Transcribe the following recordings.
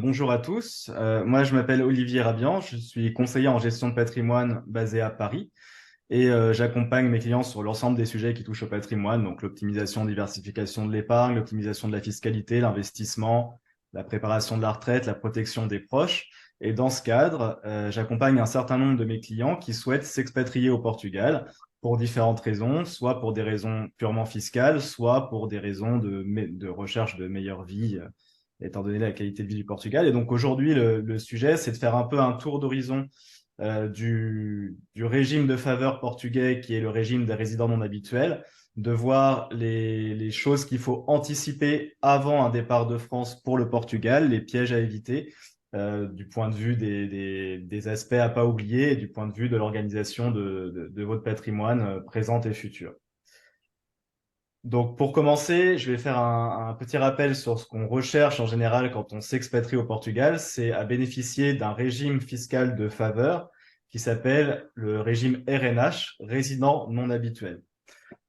Bonjour à tous, moi je m'appelle Olivier Rabian, je suis conseiller en gestion de patrimoine basé à Paris et j'accompagne mes clients sur l'ensemble des sujets qui touchent au patrimoine, donc l'optimisation, diversification de l'épargne, l'optimisation de la fiscalité, l'investissement, la préparation de la retraite, la protection des proches. Et dans ce cadre, j'accompagne un certain nombre de mes clients qui souhaitent s'expatrier au Portugal pour différentes raisons, soit pour des raisons purement fiscales, soit pour des raisons de recherche de meilleure vie étant donné la qualité de vie du Portugal. Et donc aujourd'hui, le sujet, c'est de faire un peu un tour d'horizon du régime de faveur portugais, qui est le régime des résidents non habituels, de voir les choses qu'il faut anticiper avant un départ de France pour le Portugal, les pièges à éviter, du point de vue des aspects à pas oublier et du point de vue de l'organisation de votre patrimoine présent et futur. Donc, pour commencer, je vais faire un petit rappel sur ce qu'on recherche en général quand on s'expatrie au Portugal. C'est à bénéficier d'un régime fiscal de faveur qui s'appelle le régime RNH, résident non habituel.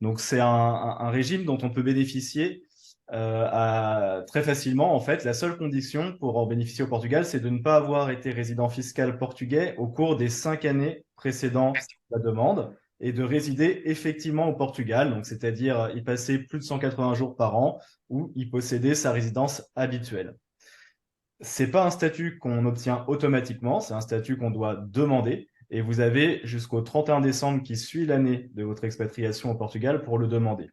Donc, c'est un régime dont on peut bénéficier très facilement. En fait, la seule condition pour en bénéficier au Portugal, c'est de ne pas avoir été résident fiscal portugais au cours des 5 années précédant la demande et de résider effectivement au Portugal, donc c'est-à-dire y passer plus de 180 jours par an ou y posséder sa résidence habituelle. C'est pas un statut qu'on obtient automatiquement, c'est un statut qu'on doit demander. Et vous avez jusqu'au 31 décembre qui suit l'année de votre expatriation au Portugal pour le demander.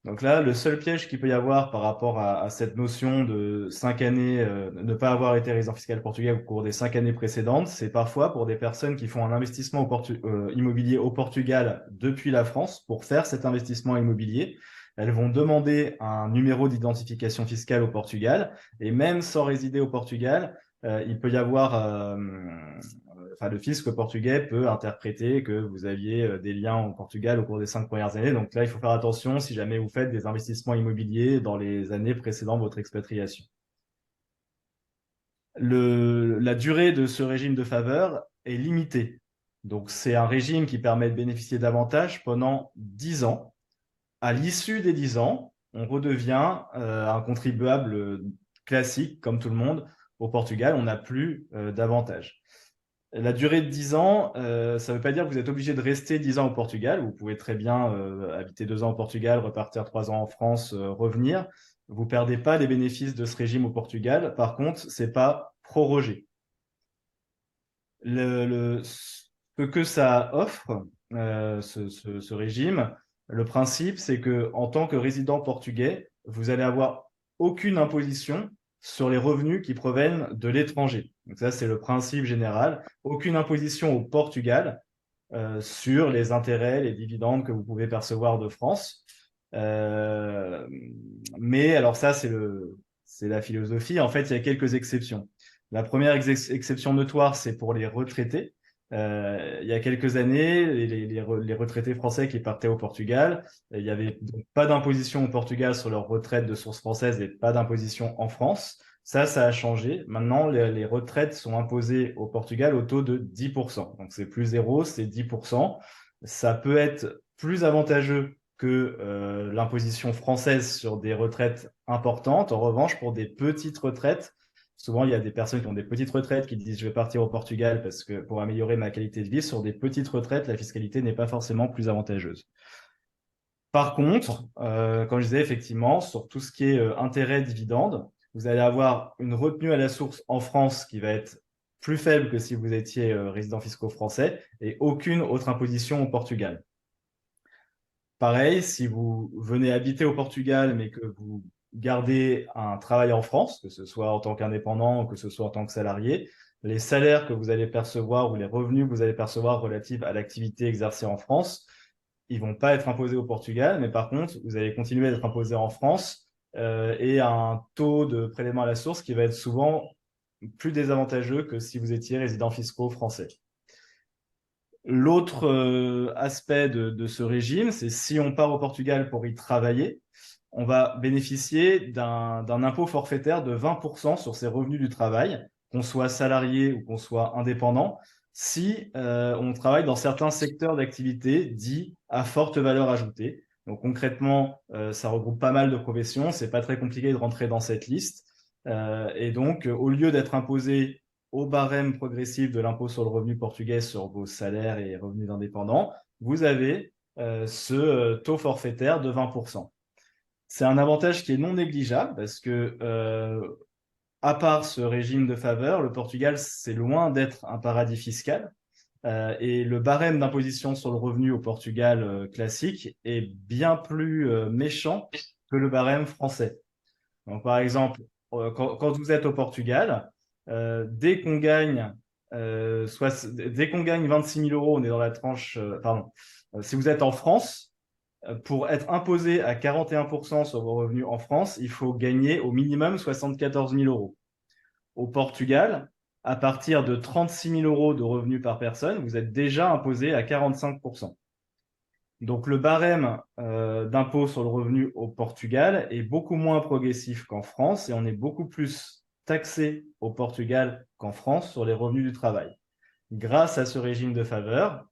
Donc là, le seul piège qu'il peut y avoir par rapport à cette notion de 5 années, ne pas avoir été résident fiscal portugais au cours des 5 années précédentes, c'est parfois pour des personnes qui font un investissement immobilier au Portugal depuis la France. Pour faire cet investissement immobilier, elles vont demander un numéro d'identification fiscale au Portugal. Et même sans résider au Portugal, il peut y avoir enfin, le fisc portugais peut interpréter que vous aviez des liens au Portugal au cours des 5 premières années. Donc là, il faut faire attention si jamais vous faites des investissements immobiliers dans les années précédant votre expatriation. La durée de ce régime de faveur est limitée. Donc c'est un régime qui permet de bénéficier davantage pendant 10 ans. À l'issue des 10 ans, on redevient un contribuable classique, comme tout le monde. Au Portugal, on n'a plus d'avantages. La durée de 10 ans, ça ne veut pas dire que vous êtes obligé de rester 10 ans au Portugal. Vous pouvez très bien habiter 2 ans au Portugal, repartir 3 ans en France, revenir. Vous ne perdez pas les bénéfices de ce régime au Portugal. Par contre, ce n'est pas prorogé. Ce que ça offre, ce régime, le principe, c'est que en tant que résident portugais, vous allez avoir aucune imposition sur les revenus qui proviennent de l'étranger. Donc ça, c'est le principe général. Aucune imposition au Portugal sur les intérêts, les dividendes que vous pouvez percevoir de France. Euh, mais alors ça, c'est la philosophie. En fait, il y a quelques exceptions. La première exception notoire, c'est pour les retraités. Il y a quelques années, les retraités français qui partaient au Portugal, il n'y avait donc pas d'imposition au Portugal sur leur retraite de source française et pas d'imposition en France. Ça a changé. Maintenant, les retraites sont imposées au Portugal au taux de 10%. Donc, c'est plus zéro, c'est 10%. Ça peut être plus avantageux que l'imposition française sur des retraites importantes. En revanche, pour des petites retraites, souvent, il y a des personnes qui ont des petites retraites qui disent je vais partir au Portugal parce que pour améliorer ma qualité de vie. Sur des petites retraites, la fiscalité n'est pas forcément plus avantageuse. Par contre, comme je disais, effectivement, sur tout ce qui est intérêt, dividende, vous allez avoir une retenue à la source en France qui va être plus faible que si vous étiez résident fiscal français et aucune autre imposition au Portugal. Pareil, si vous venez habiter au Portugal, mais que vous gardez un travail en France, que ce soit en tant qu'indépendant ou que ce soit en tant que salarié, les salaires que vous allez percevoir ou les revenus que vous allez percevoir relatifs à l'activité exercée en France, ils vont pas être imposés au Portugal, mais par contre, vous allez continuer à être imposé en France et à un taux de prélèvement à la source qui va être souvent plus désavantageux que si vous étiez résident fiscal français. L'autre aspect de ce régime, c'est si on part au Portugal pour y travailler, on va bénéficier d'un impôt forfaitaire de 20% sur ses revenus du travail, qu'on soit salarié ou qu'on soit indépendant, si on travaille dans certains secteurs d'activité dits à forte valeur ajoutée. Donc concrètement, ça regroupe pas mal de professions. C'est pas très compliqué de rentrer dans cette liste. Et donc, au lieu d'être imposé au barème progressif de l'impôt sur le revenu portugais sur vos salaires et revenus d'indépendants, vous avez ce taux forfaitaire de 20%. C'est un avantage qui est non négligeable parce que, à part ce régime de faveur, le Portugal, c'est loin d'être un paradis fiscal. Et le barème d'imposition sur le revenu au Portugal classique est bien plus méchant que le barème français. Donc, par exemple, quand vous êtes au Portugal, dès qu'on gagne 26 000 euros, on est dans la tranche, pardon, si vous êtes en France, pour être imposé à 41% sur vos revenus en France, il faut gagner au minimum 74 000 euros. Au Portugal, à partir de 36 000 euros de revenus par personne, vous êtes déjà imposé à 45%. Donc le barème d'impôt sur le revenu au Portugal est beaucoup moins progressif qu'en France et on est beaucoup plus taxé au Portugal qu'en France sur les revenus du travail. Grâce à ce régime de faveur,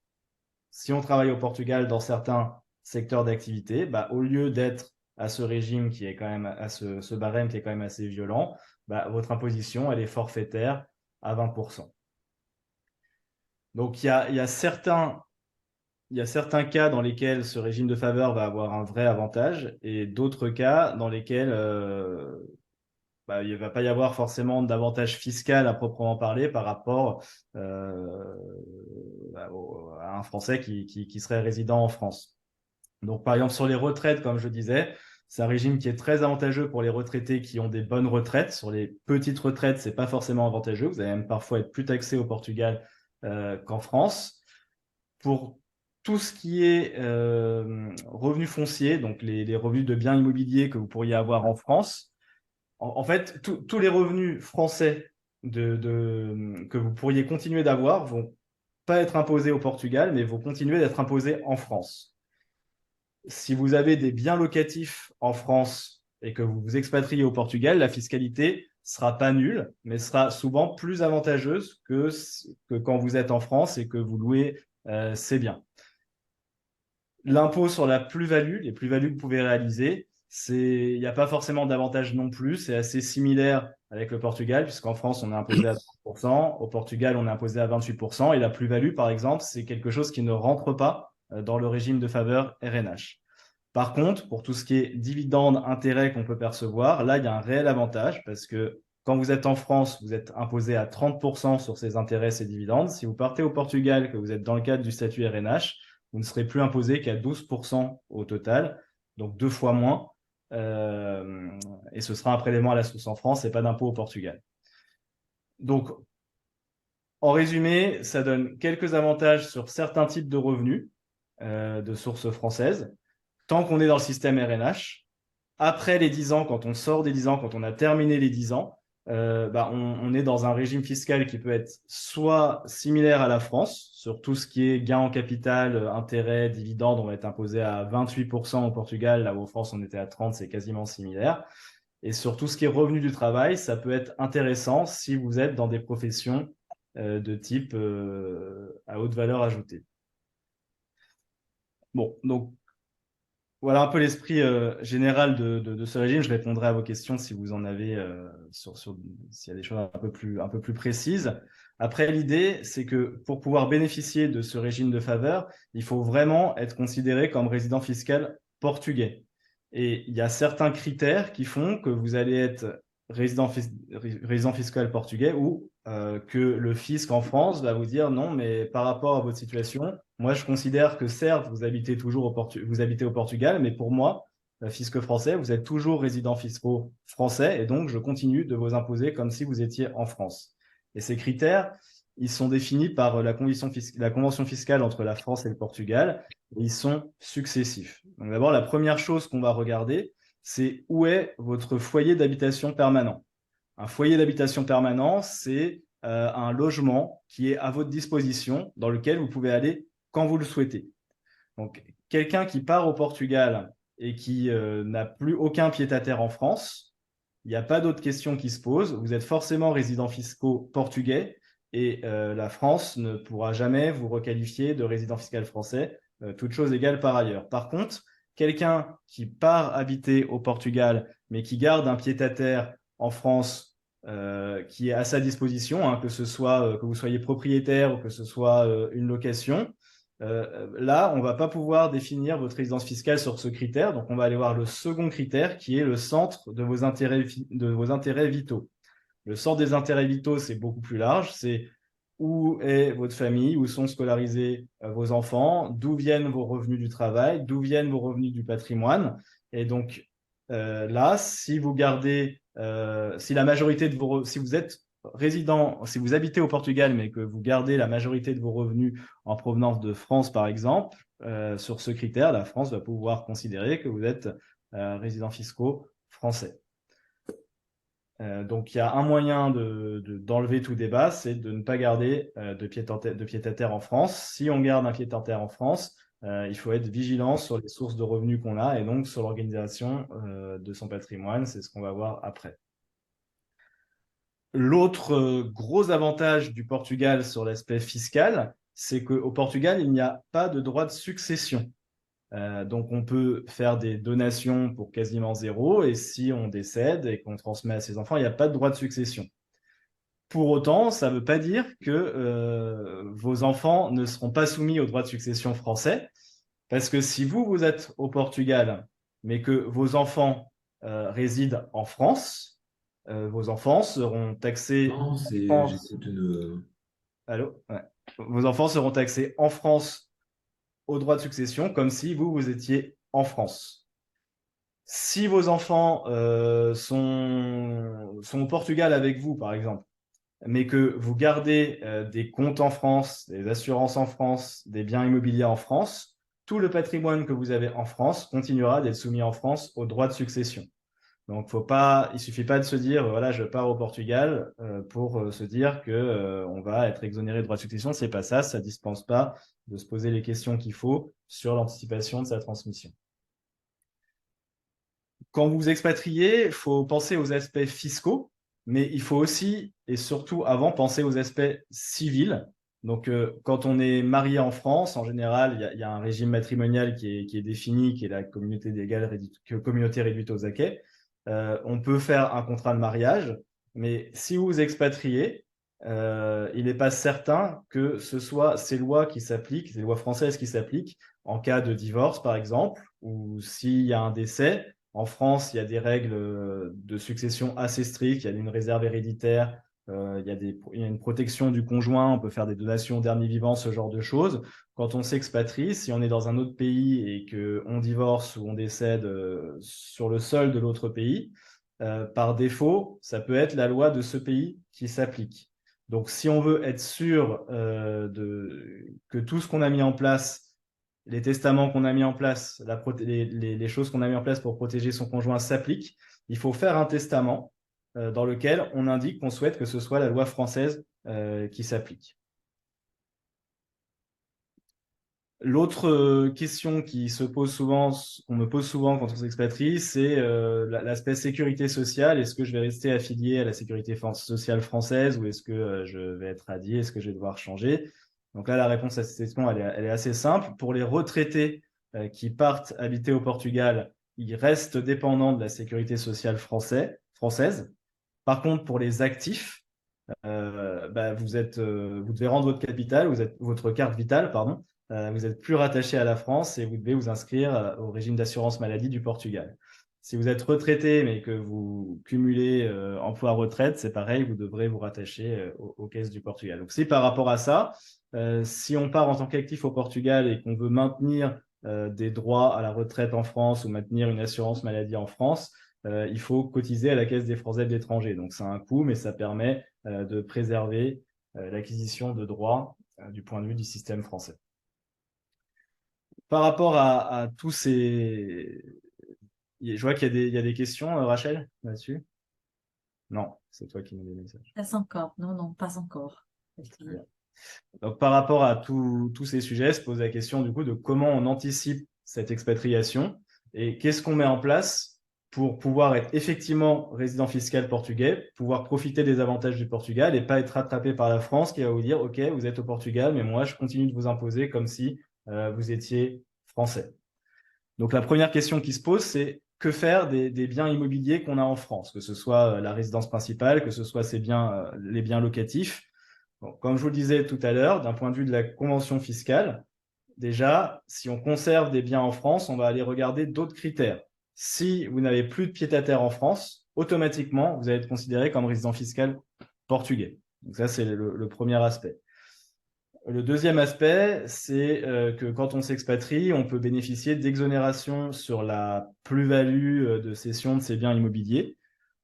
si on travaille au Portugal dans certains secteurs d'activité, bah, au lieu d'être à ce régime qui est quand même à ce barème qui est quand même assez violent, bah, votre imposition elle est forfaitaire à 20%. Donc il y a certains cas dans lesquels ce régime de faveur va avoir un vrai avantage et d'autres cas dans lesquels il ne va pas y avoir forcément d'avantage fiscal à proprement parler par rapport à un Français qui serait résident en France. Donc, par exemple, sur les retraites, comme je disais, c'est un régime qui est très avantageux pour les retraités qui ont des bonnes retraites. Sur les petites retraites, ce n'est pas forcément avantageux. Vous allez même parfois être plus taxé au Portugal qu'en France. Pour tout ce qui est revenus fonciers, donc les revenus de biens immobiliers que vous pourriez avoir en France, en fait, tous les revenus français que vous pourriez continuer d'avoir vont pas être imposés au Portugal, mais vont continuer d'être imposés en France. Si vous avez des biens locatifs en France et que vous vous expatriez au Portugal, la fiscalité sera pas nulle, mais sera souvent plus avantageuse que quand vous êtes en France et que vous louez ces biens. L'impôt sur la plus-value, les plus-values que vous pouvez réaliser, il n'y a pas forcément d'avantage non plus. C'est assez similaire avec le Portugal, puisqu'en France, on est imposé à 30%, au Portugal, on est imposé à 28%, et la plus-value, par exemple, c'est quelque chose qui ne rentre pas dans le régime de faveur RNH. Par contre, pour tout ce qui est dividendes, intérêts qu'on peut percevoir, là, il y a un réel avantage, parce que quand vous êtes en France, vous êtes imposé à 30% sur ces intérêts, ces dividendes. Si vous partez au Portugal, que vous êtes dans le cadre du statut RNH, vous ne serez plus imposé qu'à 12% au total, donc 2 fois moins. Et ce sera un prélèvement à la source en France et pas d'impôt au Portugal. Donc, en résumé, ça donne quelques avantages sur certains types de revenus de sources françaises, tant qu'on est dans le système RNH. Après les 10 ans, quand on sort des 10 ans, quand on a terminé les 10 ans, on est dans un régime fiscal qui peut être soit similaire à la France, sur tout ce qui est gain en capital, intérêt, dividendes, on va être imposé à 28% au Portugal, là où en France on était à 30%, c'est quasiment similaire. Et sur tout ce qui est revenu du travail, ça peut être intéressant si vous êtes dans des professions de type à haute valeur ajoutée. Bon, donc voilà un peu l'esprit général de ce régime. Je répondrai à vos questions si vous en avez, s'il y a des choses un peu plus précises. Après, l'idée, c'est que pour pouvoir bénéficier de ce régime de faveur, il faut vraiment être considéré comme résident fiscal portugais. Et il y a certains critères qui font que vous allez être résident fiscal portugais ou que le fisc en France va vous dire non, mais par rapport à votre situation, moi je considère que certes, vous habitez au Portugal, mais pour moi, fisc français, vous êtes toujours résident fiscaux français et donc je continue de vous imposer comme si vous étiez en France. Et ces critères, ils sont définis par la convention fiscale entre la France et le Portugal et ils sont successifs. Donc d'abord, la première chose qu'on va regarder, c'est où est votre foyer d'habitation permanent. Un foyer d'habitation permanent, c'est un logement qui est à votre disposition, dans lequel vous pouvez aller quand vous le souhaitez. Donc, quelqu'un qui part au Portugal et qui n'a plus aucun pied-à-terre en France, il n'y a pas d'autres questions qui se posent. Vous êtes forcément résident fiscaux portugais et la France ne pourra jamais vous requalifier de résident fiscal français, toute chose égale par ailleurs. Par contre, quelqu'un qui part habiter au Portugal, mais qui garde un pied-à-terre en France qui est à sa disposition, hein, que ce soit que vous soyez propriétaire ou que ce soit une location. Là, on ne va pas pouvoir définir votre résidence fiscale sur ce critère. Donc, on va aller voir le second critère qui est le centre de vos intérêts vitaux. Le centre des intérêts vitaux, c'est beaucoup plus large. C'est où est votre famille, où sont scolarisés vos enfants, d'où viennent vos revenus du travail, d'où viennent vos revenus du patrimoine. Et donc là, si vous gardez, si la majorité de vos, si vous êtes résident, si vous habitez au Portugal, mais que vous gardez la majorité de vos revenus en provenance de France, par exemple, sur ce critère, la France va pouvoir considérer que vous êtes résident fiscaux français. Donc, il y a un moyen d'enlever tout débat, c'est de ne pas garder de pied-à-terre en France. Si on garde un pied-à-terre en France, il faut être vigilant sur les sources de revenus qu'on a et donc sur l'organisation de son patrimoine. C'est ce qu'on va voir après. L'autre gros avantage du Portugal sur l'aspect fiscal, c'est qu'au Portugal, il n'y a pas de droit de succession. Donc, on peut faire des donations pour quasiment zéro, et si on décède et qu'on transmet à ses enfants, il n'y a pas de droit de succession. Pour autant, ça ne veut pas dire que vos enfants ne seront pas soumis au droit de succession français, parce que si vous êtes au Portugal, mais que vos enfants résident en France, vos enfants seront taxés Non, en j'écoute France. une. Allô? Ouais. Vos enfants seront taxés en France au droit de succession, comme si vous étiez en France. Si vos enfants sont au Portugal avec vous, par exemple, mais que vous gardez des comptes en France, des assurances en France, des biens immobiliers en France, tout le patrimoine que vous avez en France continuera d'être soumis en France au droit de succession. Donc, il ne suffit pas de se dire, voilà, je pars au Portugal pour se dire qu'on va être exonéré de droit de succession. C'est pas ça, ça ne dispense pas de se poser les questions qu'il faut sur l'anticipation de sa transmission. Quand vous expatriez, il faut penser aux aspects fiscaux, mais il faut aussi et surtout avant penser aux aspects civils. Donc, quand on est marié en France, en général, il y a un régime matrimonial qui est défini, qui est la communauté légale, communauté réduite aux acquêts. On peut faire un contrat de mariage, mais si vous expatriez, il n'est pas certain que ce soit ces lois qui s'appliquent, ces lois françaises qui s'appliquent en cas de divorce, par exemple, ou s'il y a un décès. En France, il y a des règles de succession assez strictes. Il y a une réserve héréditaire, il y a une protection du conjoint. On peut faire des donations au dernier vivant, ce genre de choses. Quand on s'expatrie, si on est dans un autre pays et qu'on divorce ou on décède sur le sol de l'autre pays, par défaut, ça peut être la loi de ce pays qui s'applique. Donc, si on veut être sûr que tout ce qu'on a mis en place, les testaments qu'on a mis en place, les choses qu'on a mis en place pour protéger son conjoint s'appliquent, il faut faire un testament dans lequel on indique qu'on souhaite que ce soit la loi française qui s'applique. L'autre question qui se pose souvent, qu'on me pose souvent quand on s'expatrie, c'est l'aspect sécurité sociale. Est-ce que je vais rester affilié à la sécurité sociale française ou est-ce que je vais être radié? Est-ce que je vais devoir changer? Donc là, la réponse à cette question, elle est assez simple. Pour les retraités qui partent habiter au Portugal, ils restent dépendants de la sécurité sociale française. Par contre, pour les actifs, vous devez rendre votre capital, votre carte vitale, pardon. Vous êtes plus rattaché à la France et vous devez vous inscrire au régime d'assurance maladie du Portugal. Si vous êtes retraité mais que vous cumulez emploi-retraite, c'est pareil, vous devrez vous rattacher aux caisses du Portugal. Donc, si par rapport à ça, si on part en tant qu'actif au Portugal et qu'on veut maintenir des droits à la retraite en France ou maintenir une assurance maladie en France, il faut cotiser à la caisse des Français de l'étranger. Donc, c'est un coût, mais ça permet de préserver l'acquisition de droits du point de vue du système français. Par rapport à tous ces... Je vois qu'il y a des questions, Rachel, là-dessus. Non, c'est toi qui mets des messages. Pas encore. Non, non, pas encore. Donc, par rapport à tous ces sujets, se pose la question du coup de comment on anticipe cette expatriation et qu'est-ce qu'on met en place pour pouvoir être effectivement résident fiscal portugais, pouvoir profiter des avantages du Portugal et pas être rattrapé par la France qui va vous dire, OK, vous êtes au Portugal, mais moi, je continue de vous imposer comme si vous étiez français. Donc, la première question qui se pose, c'est que faire des biens immobiliers qu'on a en France, que ce soit la résidence principale, que ce soit les biens locatifs. Bon, comme je vous le disais tout à l'heure, d'un point de vue de la convention fiscale, déjà, si on conserve des biens en France, on va aller regarder d'autres critères. Si vous n'avez plus de pied-à-terre en France, automatiquement, vous allez être considéré comme résident fiscal portugais. Donc ça, c'est le premier aspect. Le deuxième aspect, c'est que quand on s'expatrie, on peut bénéficier d'exonération sur la plus-value de cession de ces biens immobiliers.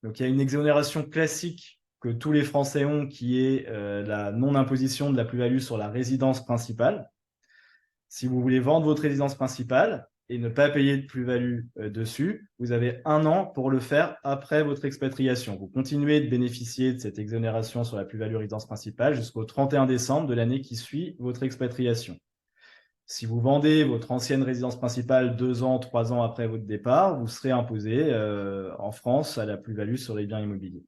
Donc, il y a une exonération classique que tous les Français ont, qui est la non-imposition de la plus-value sur la résidence principale. Si vous voulez vendre votre résidence principale et ne pas payer de plus-value dessus, vous avez 1 an pour le faire après votre expatriation. Vous continuez de bénéficier de cette exonération sur la plus-value résidence principale jusqu'au 31 décembre de l'année qui suit votre expatriation. Si vous vendez votre ancienne résidence principale 2 ans, 3 ans après votre départ, vous serez imposé en France à la plus-value sur les biens immobiliers.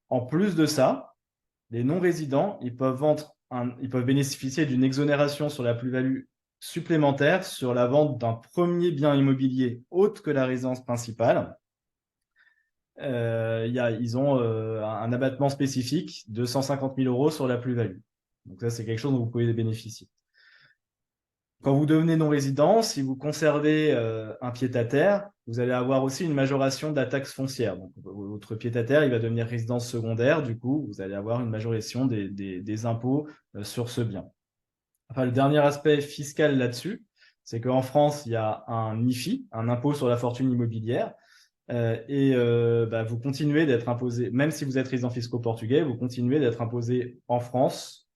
En plus de ça, les non-résidents, ils peuvent bénéficier d'une exonération sur la plus-value supplémentaire sur la vente d'un premier bien immobilier autre que la résidence principale. Ils ont un abattement spécifique de 150 000 € sur la plus-value. Donc ça, c'est quelque chose dont vous pouvez bénéficier. Quand vous devenez non-résident, si vous conservez un pied-à-terre, vous allez avoir aussi une majoration de la taxe foncière. Donc, votre pied-à-terre, il va devenir résidence secondaire. Du coup, vous allez avoir une majoration des impôts sur ce bien. Enfin, le dernier aspect fiscal là-dessus, c'est qu'en France, il y a un IFI, un impôt sur la fortune immobilière. Vous continuez d'être imposé, même si vous êtes résident fiscal portugais, vous continuez d'être imposé en France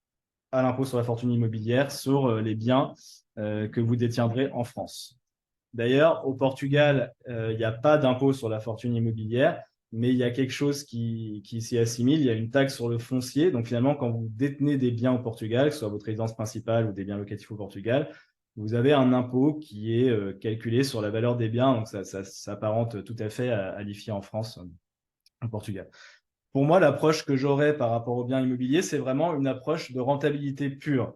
à l'impôt sur la fortune immobilière sur les biens que vous détiendrez en France. D'ailleurs, au Portugal, il n'y a pas d'impôt sur la fortune immobilière, mais il y a quelque chose qui s'y assimile. Il y a une taxe sur le foncier. Donc finalement, quand vous détenez des biens au Portugal, que ce soit votre résidence principale ou des biens locatifs au Portugal, vous avez un impôt qui est calculé sur la valeur des biens. Donc ça s'apparente tout à fait à l'IFI en France, au Portugal. Pour moi, l'approche que j'aurais par rapport aux biens immobiliers, c'est vraiment une approche de rentabilité pure.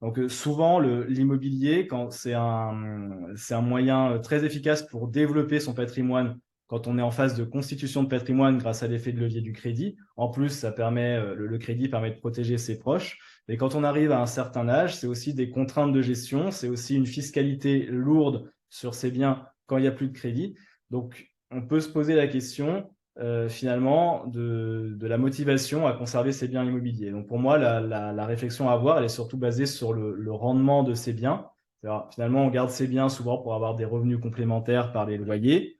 Donc souvent, l'immobilier, c'est un moyen très efficace pour développer son patrimoine quand on est en phase de constitution de patrimoine grâce à l'effet de levier du crédit. En plus, le crédit permet de protéger ses proches. Mais quand on arrive à un certain âge, c'est aussi des contraintes de gestion, c'est aussi une fiscalité lourde sur ces biens quand il n'y a plus de crédit. Donc, on peut se poser la question finalement de la motivation à conserver ces biens immobiliers. Donc pour moi, la réflexion à avoir, elle est surtout basée sur le rendement de ces biens. Finalement, on garde ces biens souvent pour avoir des revenus complémentaires par les loyers.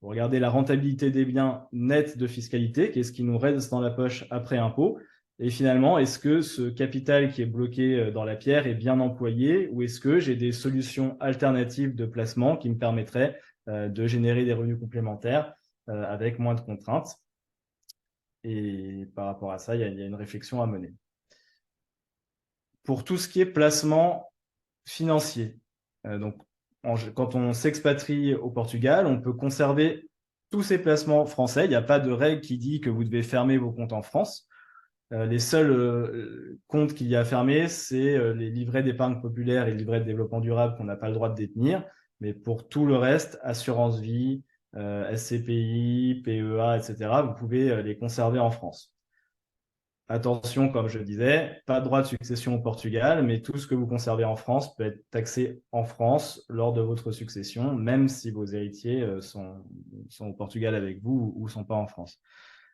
Vous regardez la rentabilité des biens nets de fiscalité, qu'est-ce qui nous reste dans la poche après impôt. Et finalement, est-ce que ce capital qui est bloqué dans la pierre est bien employé ou est-ce que j'ai des solutions alternatives de placement qui me permettraient de générer des revenus complémentaires avec moins de contraintes. Et par rapport à ça, il y a une réflexion à mener. Pour tout ce qui est placement financier, quand on s'expatrie au Portugal, on peut conserver tous ces placements français. Il n'y a pas de règle qui dit que vous devez fermer vos comptes en France. Les seuls comptes qu'il y a à fermer, c'est les livrets d'épargne populaire et les livrets de développement durable qu'on n'a pas le droit de détenir. Mais pour tout le reste, assurance vie, SCPI, PEA, etc., vous pouvez les conserver en France. Attention, comme je disais, pas de droit de succession au Portugal, mais tout ce que vous conservez en France peut être taxé en France lors de votre succession, même si vos héritiers sont au Portugal avec vous ou ne sont pas en France.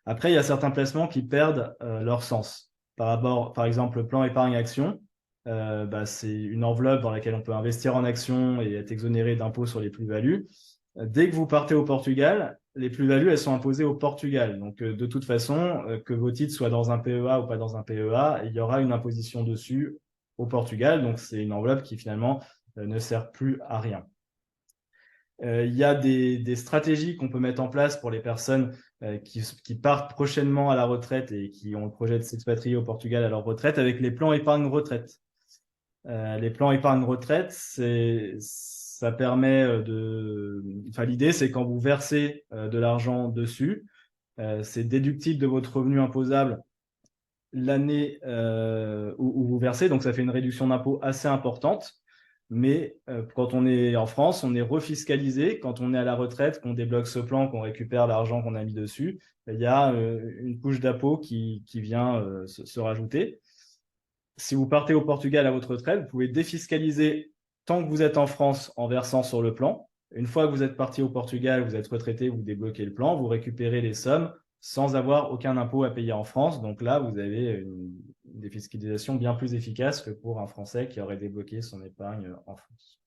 Après, il y a certains placements qui perdent leur sens. Par exemple, le plan épargne action, c'est une enveloppe dans laquelle on peut investir en actions et être exonéré d'impôts sur les plus-values. Dès que vous partez au Portugal, les plus-values, elles sont imposées au Portugal. Donc, de toute façon, que vos titres soient dans un PEA ou pas dans un PEA, il y aura une imposition dessus au Portugal. Donc, c'est une enveloppe qui finalement ne sert plus à rien. Il y a des stratégies qu'on peut mettre en place pour les personnes qui partent prochainement à la retraite et qui ont le projet de s'expatrier au Portugal à leur retraite avec les plans épargne retraite. Les plans épargne retraite, ça permet l'idée, c'est quand vous versez de l'argent dessus, c'est déductible de votre revenu imposable l'année où vous versez, donc ça fait une réduction d'impôt assez importante. Mais quand on est en France, on est refiscalisé. Quand on est à la retraite, qu'on débloque ce plan, qu'on récupère l'argent qu'on a mis dessus, il y a une couche d'impôt qui vient se rajouter. Si vous partez au Portugal à votre retraite, vous pouvez défiscaliser tant que vous êtes en France en versant sur le plan. Une fois que vous êtes parti au Portugal, vous êtes retraité, vous débloquez le plan, vous récupérez les sommes sans avoir aucun impôt à payer en France. Donc là, vous avez une défiscalisation bien plus efficace que pour un Français qui aurait débloqué son épargne en France.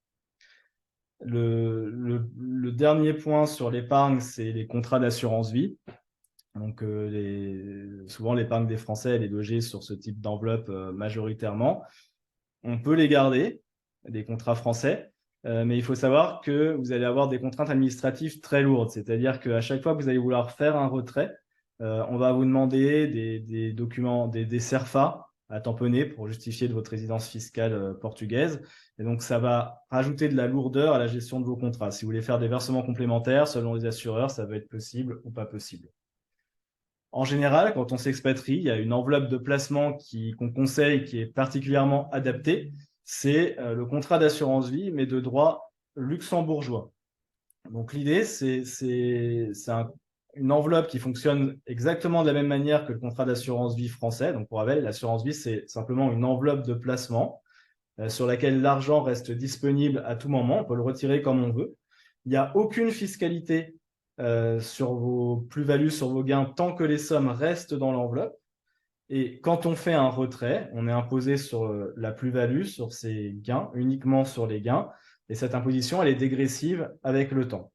Le dernier point sur l'épargne, c'est les contrats d'assurance vie. Donc, souvent, l'épargne des Français, elle est logée sur ce type d'enveloppe majoritairement. On peut les garder, des contrats français, mais il faut savoir que vous allez avoir des contraintes administratives très lourdes. C'est-à-dire qu'à chaque fois que vous allez vouloir faire un retrait, on va vous demander des documents, des CERFA à tamponner pour justifier de votre résidence fiscale portugaise. Et donc, ça va rajouter de la lourdeur à la gestion de vos contrats. Si vous voulez faire des versements complémentaires, selon les assureurs, ça va être possible ou pas possible. En général, quand on s'expatrie, il y a une enveloppe de placement qu'on conseille qui est particulièrement adaptée. C'est le contrat d'assurance vie, mais de droit luxembourgeois. Donc l'idée, c'est une enveloppe qui fonctionne exactement de la même manière que le contrat d'assurance vie français. Donc pour rappel, l'assurance vie, c'est simplement une enveloppe de placement sur laquelle l'argent reste disponible à tout moment. On peut le retirer comme on veut. Il n'y a aucune fiscalité sur vos plus-values, sur vos gains, tant que les sommes restent dans l'enveloppe. Et quand on fait un retrait, on est imposé sur la plus-value, sur ses gains, uniquement sur les gains. Et cette imposition, elle est dégressive avec le temps.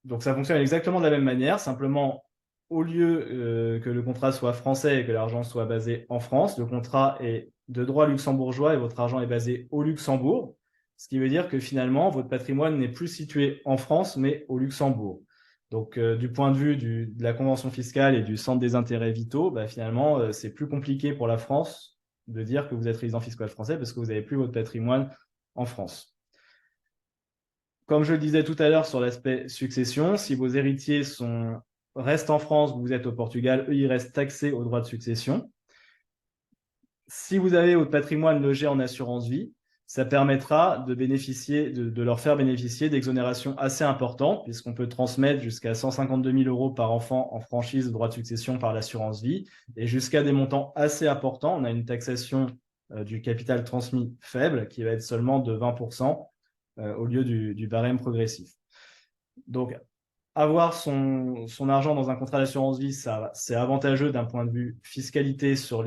Donc ça fonctionne exactement de la même manière, simplement au lieu que le contrat soit français et que l'argent soit basé en France, le contrat est de droit luxembourgeois et votre argent est basé au Luxembourg, ce qui veut dire que finalement, votre patrimoine n'est plus situé en France, mais au Luxembourg. Donc, du point de vue de la convention fiscale et du centre des intérêts vitaux, bah, finalement, c'est plus compliqué pour la France de dire que vous êtes résident fiscal français parce que vous n'avez plus votre patrimoine en France. Comme je le disais tout à l'heure sur l'aspect succession, si vos héritiers restent en France, vous êtes au Portugal, eux, ils restent taxés au droit de succession. Si vous avez votre patrimoine logé en assurance vie, ça permettra de leur faire bénéficier d'exonérations assez importantes, puisqu'on peut transmettre jusqu'à 152 000 € par enfant en franchise de droit de succession par l'assurance vie, et jusqu'à des montants assez importants. On a une taxation du capital transmis faible, qui va être seulement de 20%, au lieu du barème progressif. Donc, avoir son argent dans un contrat d'assurance vie, c'est avantageux d'un point de vue fiscalité sur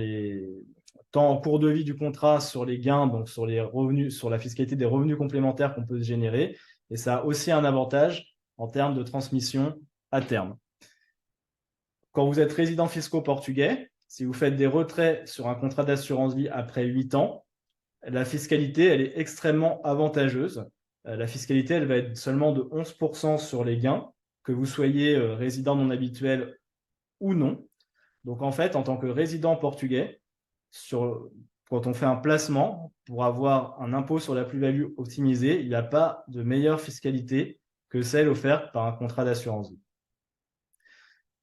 tant en cours de vie du contrat, sur les gains, donc sur les revenus, sur la fiscalité des revenus complémentaires qu'on peut se générer. Et ça a aussi un avantage en termes de transmission à terme. Quand vous êtes résident fiscal portugais, si vous faites des retraits sur un contrat d'assurance vie après 8 ans, la fiscalité, elle est extrêmement avantageuse. La fiscalité, elle va être seulement de 11% sur les gains, que vous soyez résident non habituel ou non. Donc en fait, en tant que résident portugais, quand on fait un placement pour avoir un impôt sur la plus-value optimisé, il n'y a pas de meilleure fiscalité que celle offerte par un contrat d'assurance vie.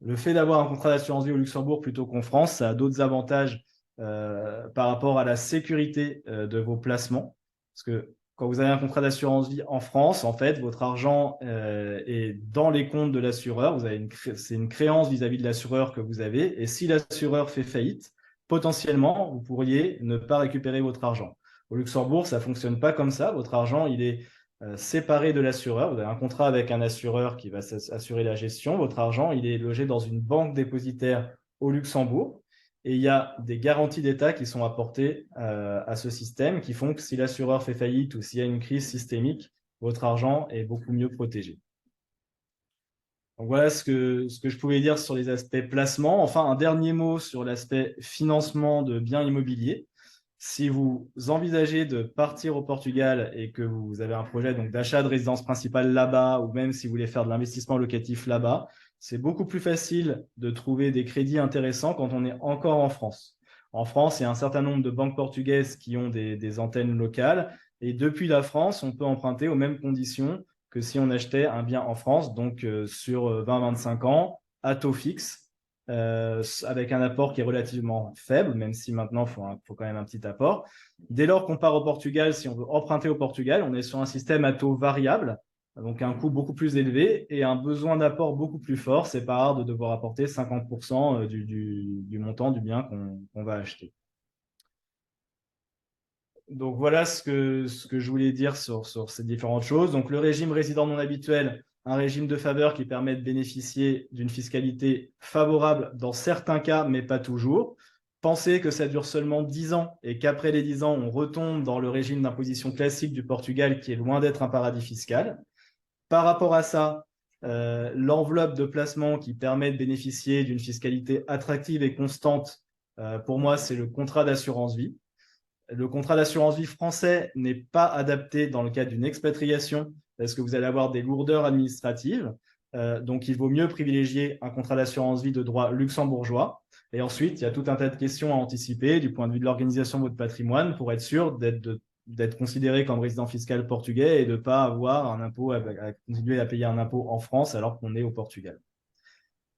Le fait d'avoir un contrat d'assurance vie au Luxembourg plutôt qu'en France, ça a d'autres avantages par rapport à la sécurité de vos placements. Parce que quand vous avez un contrat d'assurance vie en France, en fait, votre argent est dans les comptes de l'assureur. C'est une créance vis-à-vis de l'assureur que vous avez. Et si l'assureur fait faillite, potentiellement, vous pourriez ne pas récupérer votre argent. Au Luxembourg, ça ne fonctionne pas comme ça. Votre argent, il est séparé de l'assureur. Vous avez un contrat avec un assureur qui va assurer la gestion. Votre argent, il est logé dans une banque dépositaire au Luxembourg. Et il y a des garanties d'État qui sont apportées à ce système qui font que si l'assureur fait faillite ou s'il y a une crise systémique, votre argent est beaucoup mieux protégé. Donc voilà ce que je pouvais dire sur les aspects placement. Enfin, un dernier mot sur l'aspect financement de biens immobiliers. Si vous envisagez de partir au Portugal et que vous avez un projet d'achat de résidence principale là-bas, ou même si vous voulez faire de l'investissement locatif là-bas, c'est beaucoup plus facile de trouver des crédits intéressants quand on est encore en France. En France, il y a un certain nombre de banques portugaises qui ont des antennes locales. Et depuis la France, on peut emprunter aux mêmes conditions que si on achetait un bien en France, donc sur 20-25 ans, à taux fixe. avec un apport qui est relativement faible, même si maintenant il faut quand même un petit apport. Dès lors qu'on part au Portugal, si on veut emprunter au Portugal, on est sur un système à taux variable, donc un coût beaucoup plus élevé et un besoin d'apport beaucoup plus fort. C'est pas rare de devoir apporter 50% du montant du bien qu'on va acheter. Donc voilà ce que je voulais dire sur ces différentes choses. Donc le régime résident non habituel, un régime de faveur qui permet de bénéficier d'une fiscalité favorable dans certains cas, mais pas toujours. Pensez que ça dure seulement 10 ans et qu'après les 10 ans, on retombe dans le régime d'imposition classique du Portugal qui est loin d'être un paradis fiscal. Par rapport à ça, l'enveloppe de placement qui permet de bénéficier d'une fiscalité attractive et constante, pour moi, c'est le contrat d'assurance vie. Le contrat d'assurance vie français n'est pas adapté dans le cadre d'une expatriation parce que vous allez avoir des lourdeurs administratives. Donc, il vaut mieux privilégier un contrat d'assurance vie de droit luxembourgeois. Et ensuite, il y a tout un tas de questions à anticiper du point de vue de l'organisation de votre patrimoine pour être sûr d'être considéré comme résident fiscal portugais et de ne pas avoir un impôt, à continuer à payer un impôt en France alors qu'on est au Portugal.